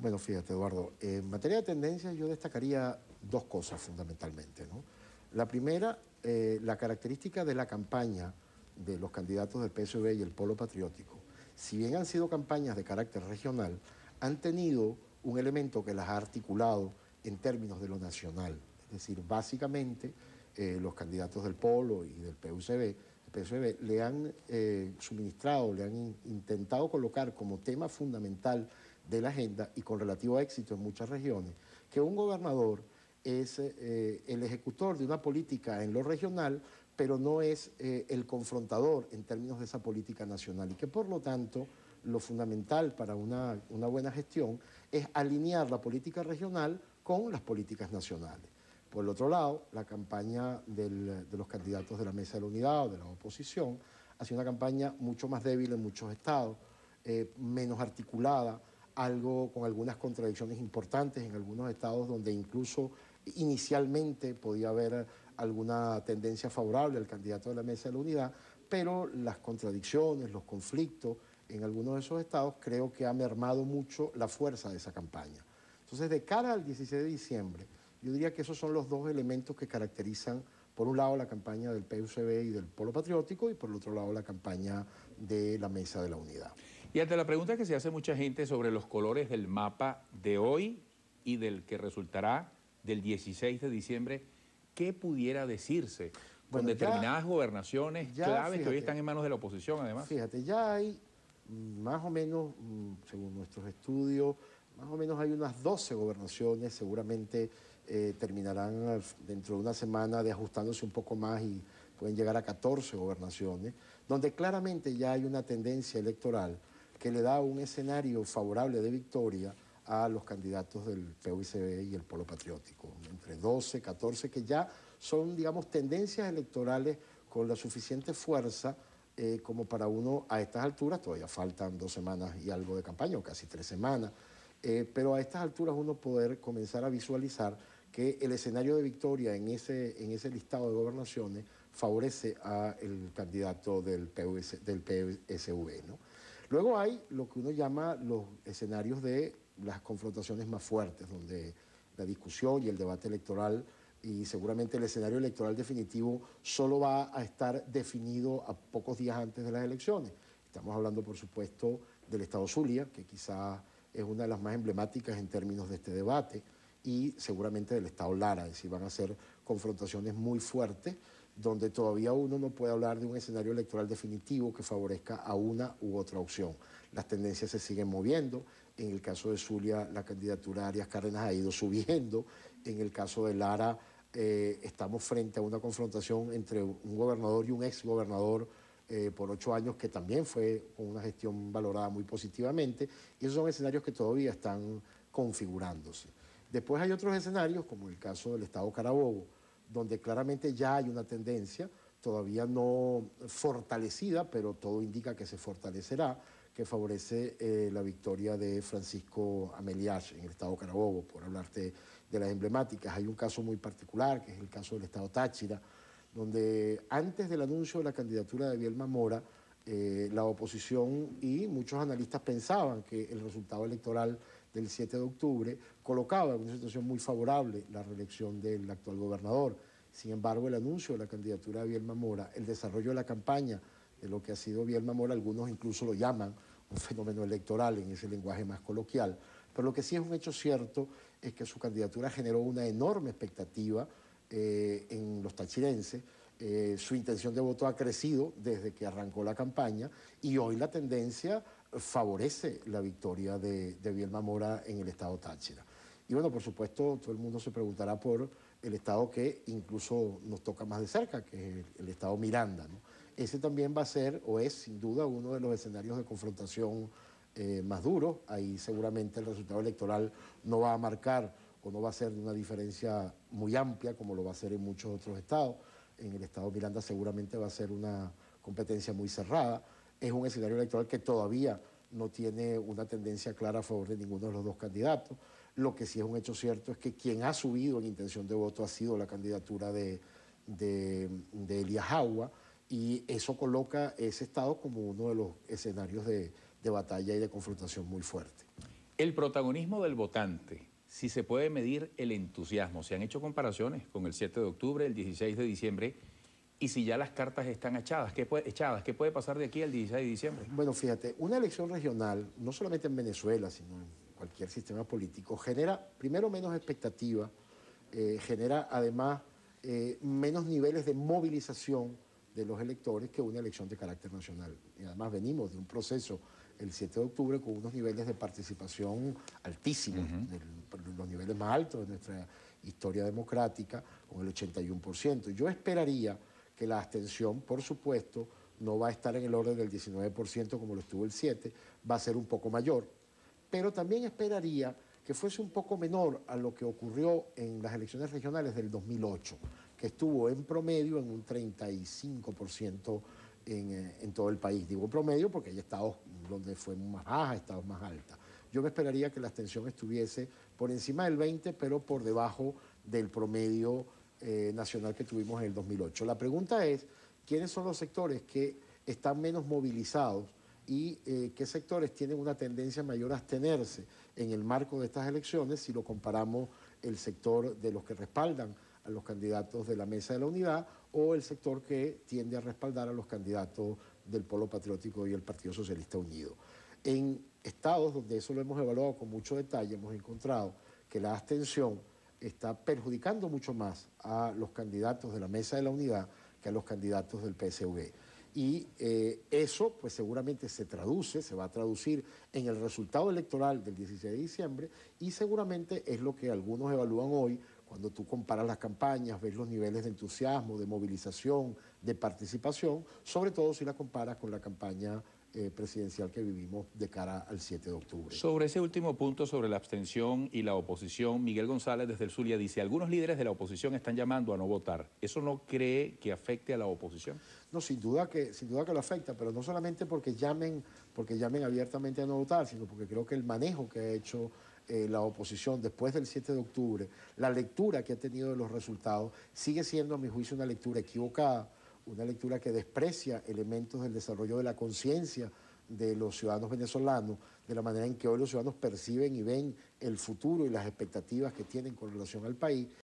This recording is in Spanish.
Bueno, fíjate, Eduardo, en materia de tendencias yo destacaría dos cosas fundamentalmente, ¿no? La primera, la característica de la campaña de los candidatos del PSV y el Polo Patriótico. Si bien han sido campañas de carácter regional, han tenido un elemento que las ha articulado en términos de lo nacional. Es decir, básicamente los candidatos del Polo y del PSV le han suministrado, le han intentado colocar como tema fundamental de la agenda y con relativo éxito en muchas regiones, que un gobernador es el ejecutor de una política en lo regional, pero no es el confrontador en términos de esa política nacional y que por lo tanto lo fundamental para una buena gestión es alinear la política regional con las políticas nacionales. Por el otro lado, la campaña de los candidatos de la Mesa de la Unidad o de la oposición ha sido una campaña mucho más débil en muchos estados, menos articulada, algo con algunas contradicciones importantes en algunos estados donde incluso inicialmente podía haber alguna tendencia favorable al candidato de la Mesa de la Unidad, pero las contradicciones, los conflictos en algunos de esos estados creo que ha mermado mucho la fuerza de esa campaña. Entonces, de cara al 16 de diciembre, yo diría que esos son los dos elementos que caracterizan, por un lado, la campaña del PUCB y del Polo Patriótico y por el otro lado, la campaña de la Mesa de la Unidad. Y ante la pregunta que se hace mucha gente sobre los colores del mapa de hoy y del que resultará del 16 de diciembre, ¿qué pudiera decirse con determinadas gobernaciones claves fíjate, que hoy están en manos de la oposición, además? Fíjate, ya hay más o menos, según nuestros estudios, más o menos hay unas 12 gobernaciones, seguramente terminarán dentro de una semana de ajustándose un poco más y pueden llegar a 14 gobernaciones, donde claramente ya hay una tendencia electoral que le da un escenario favorable de victoria a los candidatos del PUCB y el Polo Patriótico, entre 12, 14, que ya son, digamos, tendencias electorales con la suficiente fuerza como para uno a estas alturas, todavía faltan 2 semanas y algo de campaña, o casi 3 semanas, pero a estas alturas uno poder comenzar a visualizar que el escenario de victoria en ese listado de gobernaciones favorece al candidato del PSV, ¿no? Luego hay lo que uno llama los escenarios de las confrontaciones más fuertes, donde la discusión y el debate electoral y seguramente el escenario electoral definitivo solo va a estar definido a pocos días antes de las elecciones. Estamos hablando, por supuesto, del estado Zulia, que quizás es una de las más emblemáticas en términos de este debate, y seguramente del estado Lara, es decir, van a ser confrontaciones muy fuertes, donde todavía uno no puede hablar de un escenario electoral definitivo que favorezca a una u otra opción. Las tendencias se siguen moviendo. En el caso de Zulia, la candidatura de Arias Cárdenas ha ido subiendo. En el caso de Lara, estamos frente a una confrontación entre un gobernador y un exgobernador por 8 años, que también fue con una gestión valorada muy positivamente, y esos son escenarios que todavía están configurándose. Después hay otros escenarios, como el caso del estado Carabobo, donde claramente ya hay una tendencia, todavía no fortalecida, pero todo indica que se fortalecerá, que favorece la victoria de Francisco Ameliach en el estado Carabobo, por hablarte de las emblemáticas. Hay un caso muy particular, que es el caso del estado Táchira, donde antes del anuncio de la candidatura de Bielma Mora, la oposición y muchos analistas pensaban que el resultado electoral del 7 de octubre colocaba en una situación muy favorable la reelección del actual gobernador. Sin embargo, el anuncio de la candidatura de Bielma Mora, el desarrollo de la campaña de lo que ha sido Bielma Mora, algunos incluso lo llaman un fenómeno electoral en ese lenguaje más coloquial, pero lo que sí es un hecho cierto es que su candidatura generó una enorme expectativa en los tachirenses. Su intención de voto ha crecido desde que arrancó la campaña y hoy la tendencia favorece la victoria de Bielma Mora en el estado Táchira. Y bueno, por supuesto, todo el mundo se preguntará por el estado que incluso nos toca más de cerca, que es el estado Miranda, ¿no? Ese también va a ser, o es sin duda, uno de los escenarios de confrontación más duros. Ahí seguramente el resultado electoral no va a marcar o no va a ser de una diferencia muy amplia como lo va a ser en muchos otros estados. En el estado Miranda seguramente va a ser una competencia muy cerrada. Es un escenario electoral que todavía no tiene una tendencia clara a favor de ninguno de los dos candidatos. Lo que sí es un hecho cierto es que quien ha subido en intención de voto ha sido la candidatura de Elías Jagua, y eso coloca ese estado como uno de los escenarios de batalla y de confrontación muy fuerte. El protagonismo del votante, si se puede medir el entusiasmo, se han hecho comparaciones con el 7 de octubre, el 16 de diciembre, y si ya las cartas están echadas, ¿qué puede pasar de aquí al 16 de diciembre? Bueno, fíjate, una elección regional, no solamente en Venezuela, sino en cualquier sistema político, genera primero menos expectativa, genera además menos niveles de movilización de los electores que una elección de carácter nacional. Y además venimos de un proceso el 7 de octubre con unos niveles de participación altísimos, los niveles más altos de nuestra historia democrática, con el 81%. Yo esperaría que la abstención, por supuesto, no va a estar en el orden del 19% como lo estuvo el 7, va a ser un poco mayor. Pero también esperaría que fuese un poco menor a lo que ocurrió en las elecciones regionales del 2008, que estuvo en promedio en un 35% en todo el país. Digo promedio porque hay estados donde fue más baja, estados más alta. Yo me esperaría que la abstención estuviese por encima del 20%, pero por debajo del promedio nacional que tuvimos en el 2008. La pregunta es, ¿quiénes son los sectores que están menos movilizados y qué sectores tienen una tendencia mayor a abstenerse en el marco de estas elecciones si lo comparamos el sector de los que respaldan a los candidatos de la Mesa de la Unidad o el sector que tiende a respaldar a los candidatos del Polo Patriótico y el Partido Socialista Unido? En estados donde eso lo hemos evaluado con mucho detalle, hemos encontrado que la abstención está perjudicando mucho más a los candidatos de la Mesa de la Unidad que a los candidatos del PSV. Y eso pues seguramente se va a traducir en el resultado electoral del 16 de diciembre y seguramente es lo que algunos evalúan hoy cuando tú comparas las campañas, ves los niveles de entusiasmo, de movilización, de participación, sobre todo si la comparas con la campaña presidencial que vivimos de cara al 7 de octubre. Sobre ese último punto, sobre la abstención y la oposición, Miguel González desde el Zulia dice, algunos líderes de la oposición están llamando a no votar. ¿Eso no cree que afecte a la oposición? No, sin duda que lo afecta, pero no solamente porque llamen abiertamente a no votar, sino porque creo que el manejo que ha hecho la oposición después del 7 de octubre, la lectura que ha tenido de los resultados, sigue siendo a mi juicio una lectura equivocada, una lectura que desprecia elementos del desarrollo de la conciencia de los ciudadanos venezolanos, de la manera en que hoy los ciudadanos perciben y ven el futuro y las expectativas que tienen con relación al país,